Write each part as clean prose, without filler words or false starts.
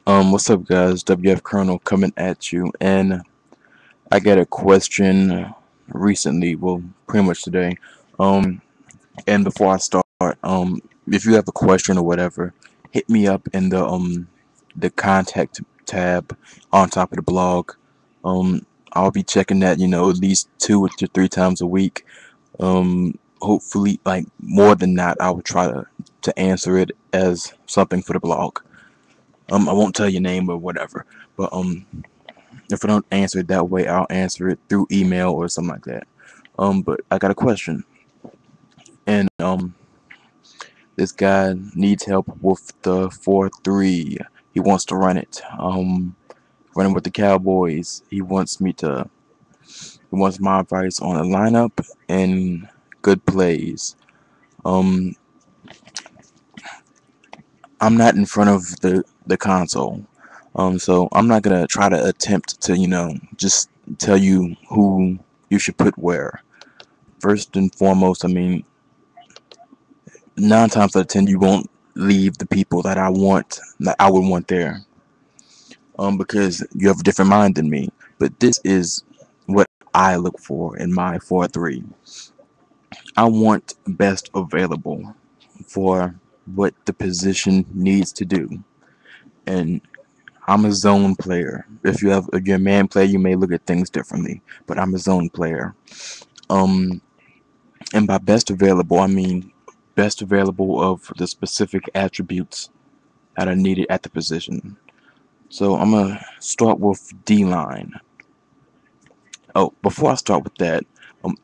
What's up, guys? WF Colonel coming at you, and I got a question recently, well, pretty much today. Um, and before I start, if you have a question or whatever, hit me up in the contact tab on top of the blog. I'll be checking that, at least 2 to 3 times a week. Hopefully, like more than that, I will try to answer it as something for the blog. I won't tell your name or whatever, but if I don't answer it that way, I'll answer it through email or something like that. But I got a question, and this guy needs help with the 4-3. He wants to run it. Running with the Cowboys. He wants my advice on a lineup and good plays. Um, I'm not in front of the console. So I'm not gonna try to attempt to, just tell you who you should put where. First and foremost, I mean, 9 times out of 10, you won't leave the people that I would want there. Because you have a different mind than me. But this is what I look for in my 4-3. I want best available for what the position needs to do. And I'm a zone player. If you're a man player, you may look at things differently. But I'm a zone player. Um, and by best available, I mean best available of the specific attributes that are needed at the position. So I'm gonna start with D line. Oh, before I start with that,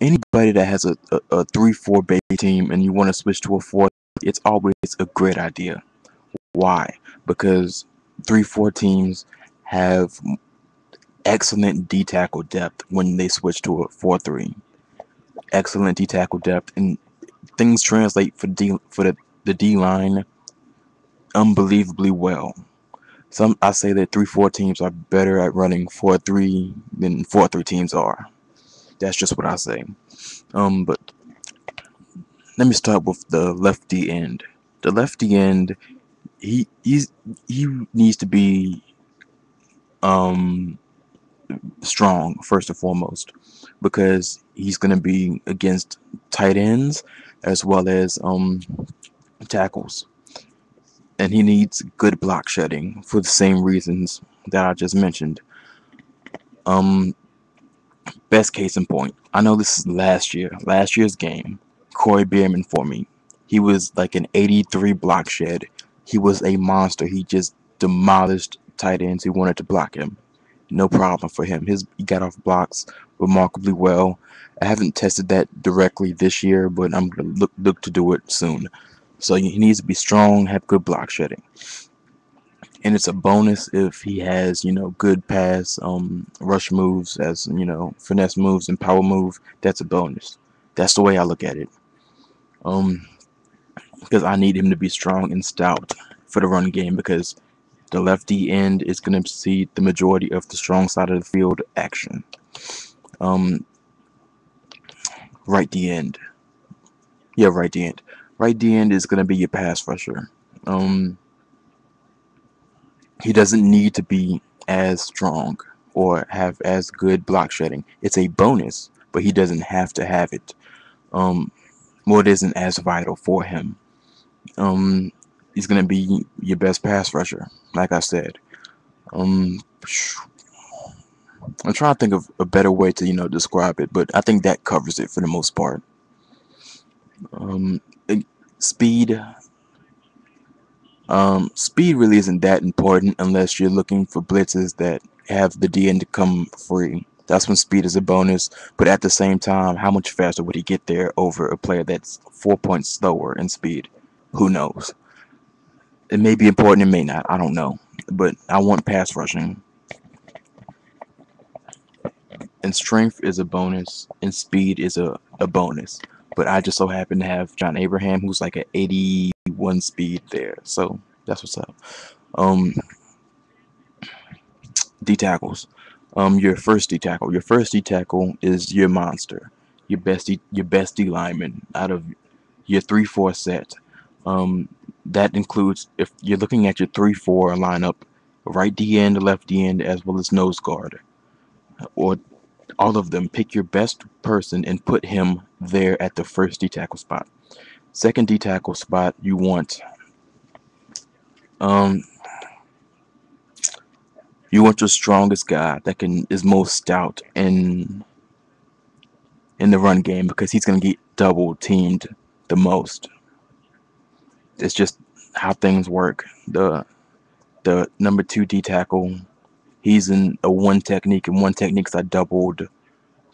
anybody that has a 3-4 base team and you want to switch to a 4, it's always a great idea. Why? Because 3-4 teams have excellent D tackle depth when they switch to a 4-3. Excellent D tackle depth, and things translate for the D line unbelievably well. I say that 3-4 teams are better at running 4-3 than 4-3 teams are. That's just what I say. But let me start with the lefty end. The lefty end, he needs to be um strong first and foremost, because he's gonna be against tight ends as well as tackles, and he needs good block shedding for the same reasons that I just mentioned. Um, Best case in point, I know this is last year's game. Corey Bierman for me. He was like an 83 block shed. He was a monster. He just demolished tight ends who wanted to block him. No problem for him. He got off blocks remarkably well. I haven't tested that directly this year, but I'm gonna look to do it soon. So he needs to be strong, have good block shedding, and it's a bonus if he has, good pass rush moves, as finesse moves and power move. That's a bonus. That's the way I look at it. um because I need him to be strong and stout for the run game, because the lefty end is going to see the majority of the strong side of the field action. um right D end. Yeah, right D end. Right D end is going to be your pass rusher. um he doesn't need to be as strong or have as good block shedding. It's a bonus, but he doesn't have to have it. Um, well, it isn't as vital for him. Um, he's gonna be your best pass rusher, like I said. Um, I'm trying to think of a better way to describe it, but I think that covers it for the most part. Um, it- speed. Speed really isn't that important unless you're looking for blitzes that have the DN to come free. That's when speed is a bonus. But at the same time, how much faster would he get there over a player that's 4 points slower in speed? Who knows? It may be important, it may not. I don't know. But I want pass rushing. And strength is a bonus, and speed is a bonus. But I just so happen to have John Abraham, who's like an 81 speed there. So that's what's up. Um, D tackles. Your first D tackle. Your first D tackle is your monster. Your best D lineman out of your 3-4 set. Um, that includes, if you're looking at your 3-4 lineup right D end, left D end, as well as nose guard, or all of them. Pick your best person and put him there at the first D tackle spot. Second D tackle spot, um you want your strongest guy that can is most stout in the run game because he's gonna get double teamed the most. It's just how things work. The number two D tackle, he's in a one technique, and one techniques are doubled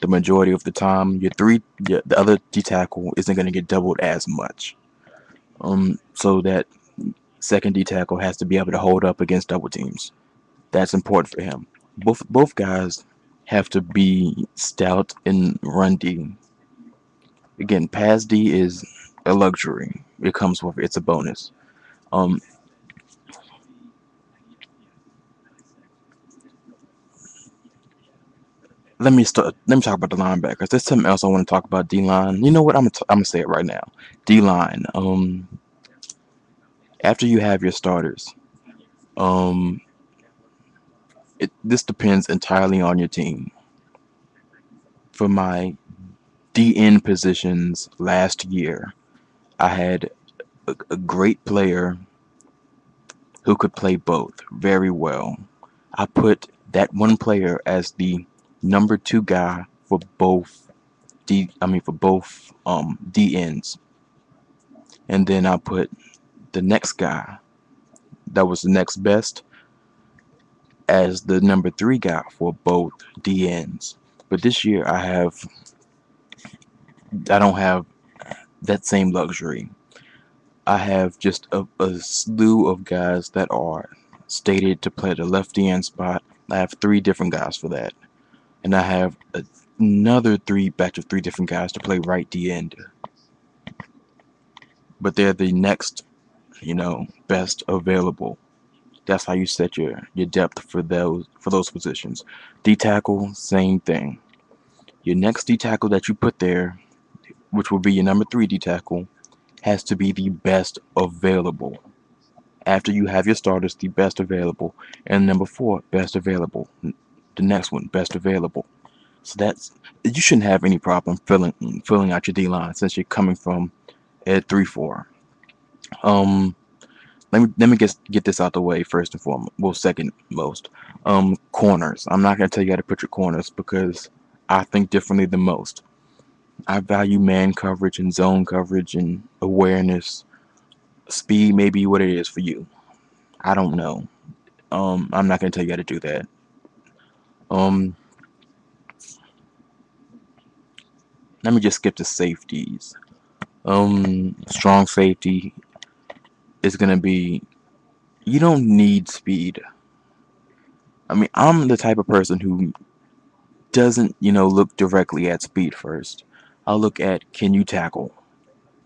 the majority of the time. The other D tackle isn't gonna get doubled as much. So that second D tackle has to be able to hold up against double teams. That's important for him. Both guys have to be stout in run D. Again, pass D is a luxury. It comes with it's a bonus. Um, Let me talk about the linebackers. There's something else I want to talk about. D line. You know what? I'm gonna say it right now. D line. After you have your starters, um, this depends entirely on your team. For my DN positions last year, I had a great player who could play both very well. I put that one player as the number two guy for both for both DNs, and then I put the next guy that was the next best as the number three guy for both DNs. But this year I don't have that same luxury. I have just a slew of guys that are stated to play the left end spot. I have three different guys for that, and I have another three batch of three different guys to play right D end. But they're the next, best available. That's how you set your depth for those positions. D tackle, same thing. Your next D tackle that you put there, which will be your number three D tackle, has to be the best available. After you have your starters, the best available, and number four, best available. The next one, best available. So you shouldn't have any problem filling out your D line since you're coming from at 3-4. Um, let me get this out the way first and foremost. Well, second most. Corners. I'm not gonna tell you how to put your corners because I think differently than most. I value man coverage and zone coverage and awareness. Speed may be what it is for you. I don't know. I'm not gonna tell you how to do that. Um, Let me just skip to safeties. Strong safety is gonna be. You don't need speed. I mean, I'm the type of person who doesn't, look directly at speed first. I'll look at can you tackle.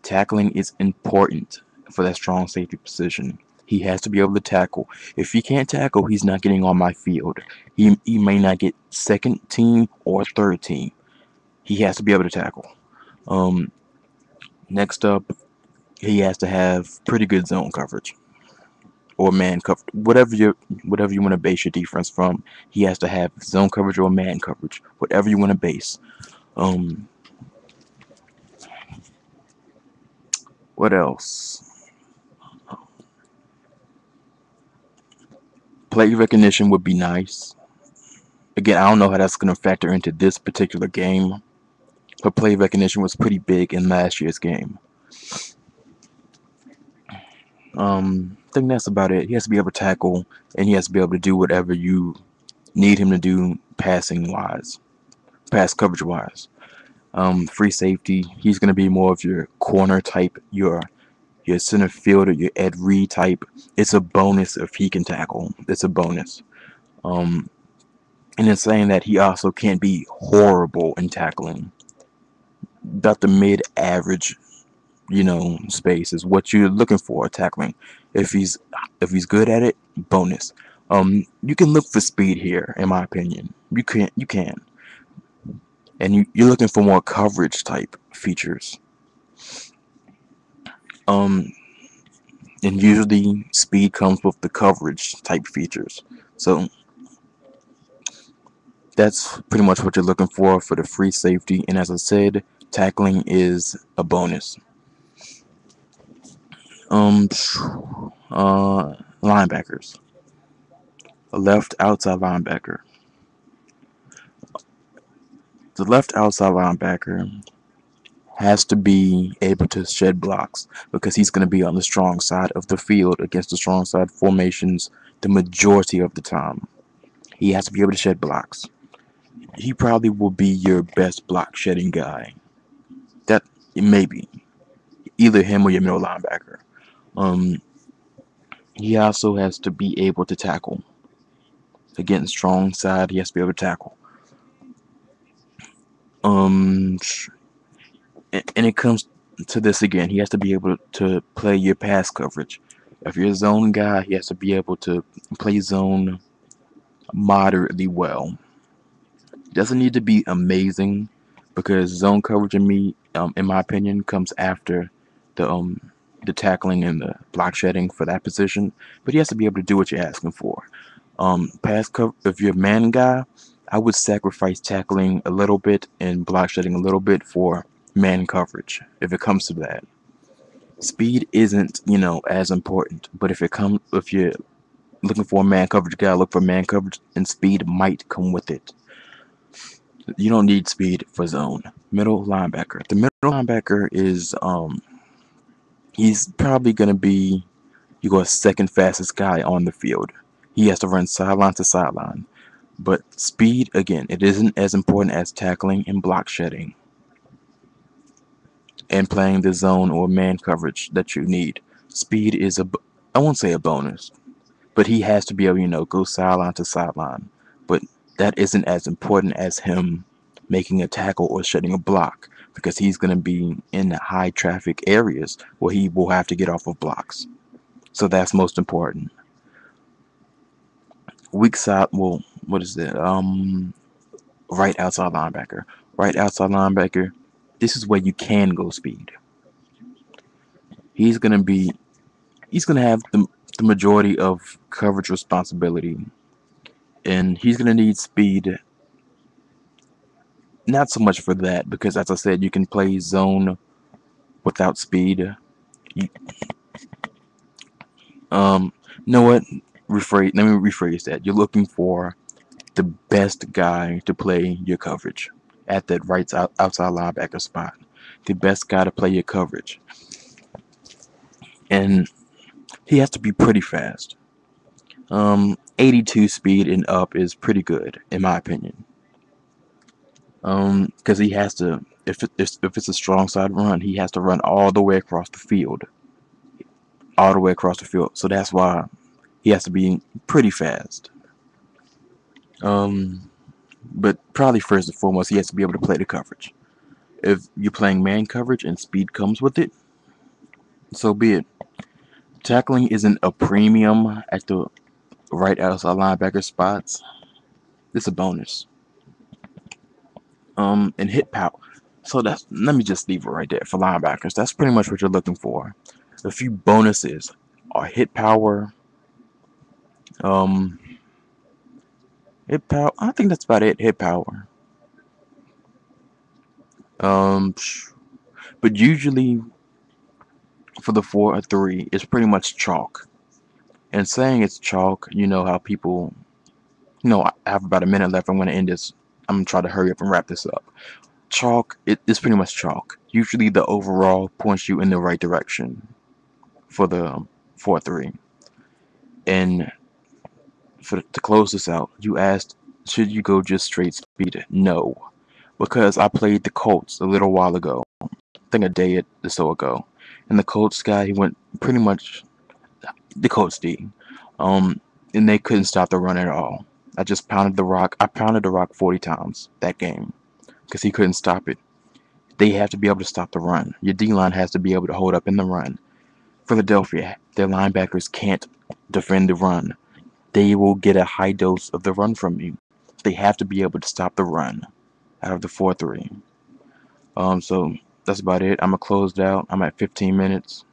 Tackling is important for that strong safety position. He has to be able to tackle. If he can't tackle, he's not getting on my field. He may not get second team or third team. He has to be able to tackle. Um, Next up, he has to have pretty good zone coverage or man coverage, whatever you want to base your defense from. He has to have zone coverage or man coverage, whatever you want to base. Um, what else? Play recognition would be nice. Again, I don't know how that's going to factor into this particular game, but play recognition was pretty big in last year's game. I think that's about it. He has to be able to tackle, and he has to be able to do whatever you need him to do passing wise, pass coverage wise. Free safety, he's going to be more of your corner type, your center fielder, your Ed Reed type. It's a bonus if he can tackle. It's a bonus. Um, and it's saying that he also can't be horrible in tackling. About the mid-average, space is what you're looking for tackling. If he's good at it, bonus. You can look for speed here, in my opinion. You can, and you're looking for more coverage type features. Um, And usually speed comes with the coverage type features. So that's pretty much what you're looking for the free safety. And as I said, tackling is a bonus. Um, Linebackers. A left outside linebacker. The left outside linebacker has to be able to shed blocks because he's going to be on the strong side of the field against the strong side formations the majority of the time. He has to be able to shed blocks. He probably will be your best block shedding guy. That maybe either him or your middle linebacker. Um, he also has to be able to tackle. Again, strong side, he has to be able to tackle. Um, and it comes to this again. He has to be able to play your pass coverage. If you're a zone guy, he has to be able to play zone moderately well. Doesn't need to be amazing because zone coverage in my opinion, comes after the um the tackling and the block shedding for that position. But he has to be able to do what you're asking for. Pass cover. If you're a man guy, I would sacrifice tackling a little bit and block shedding a little bit for man coverage. If it comes to that, speed isn't as important. But if you're looking for a man coverage guy, look for man coverage, and speed might come with it. You don't need speed for zone. Middle linebacker. The middle linebacker is he's probably gonna be your second fastest guy on the field. He has to run sideline to sideline. But speed, again, it isn't as important as tackling and block shedding and playing the zone or man coverage that you need. Speed is I won't say a bonus, but he has to be able, go sideline to sideline. But that isn't as important as him making a tackle or shedding a block because he's going to be in high traffic areas where he will have to get off of blocks. So that's most important. Weak side, well, what is it? Right outside linebacker. Right outside linebacker. This is where you can go speed. He's gonna be. He's gonna have the majority of coverage responsibility, and he's gonna need speed. Not so much for that because, as I said, you can play zone without speed. You, you know what? Rephrase. Let me rephrase that. You're looking for the best guy to play your coverage at that outside linebacker spot. The best guy to play your coverage, and he has to be pretty fast. 82 speed and up is pretty good in my opinion. Because he has to, if it's a strong side run, he has to run all the way across the field, all the way across the field. So that's why he has to be pretty fast. Um, but probably first and foremost, he has to be able to play the coverage. If you're playing man coverage and speed comes with it, so be it. Tackling isn't a premium at the right outside linebacker spots. It's a bonus. And hit power. So that's let me just leave it right there for linebackers. That's pretty much what you're looking for. A few bonuses are hit power. Um, hit power. I think that's about it. Hit power. Um, but usually for the 4 or 3, it's pretty much chalk. And saying it's chalk, you know how people. I have about a minute left. I'm going to end this. I'm gonna try to hurry up and wrap this up. Chalk. It's pretty much chalk. Usually the overall points you in the right direction for the 4-3. And to close this out, you asked, should you go just straight speed? No, because I played the Colts a little while ago. I think a day or so ago, and the Colts guy he went pretty much the Colts D, and they couldn't stop the run at all. I just pounded the rock. I pounded the rock 40 times that game because he couldn't stop it. They have to be able to stop the run. Your D line has to be able to hold up in the run. Philadelphia, their linebackers can't defend the run. They will get a high dose of the run from you. They have to be able to stop the run out of the 4-3. So that's about it. I'm gonna close it out. I'm at 15 minutes.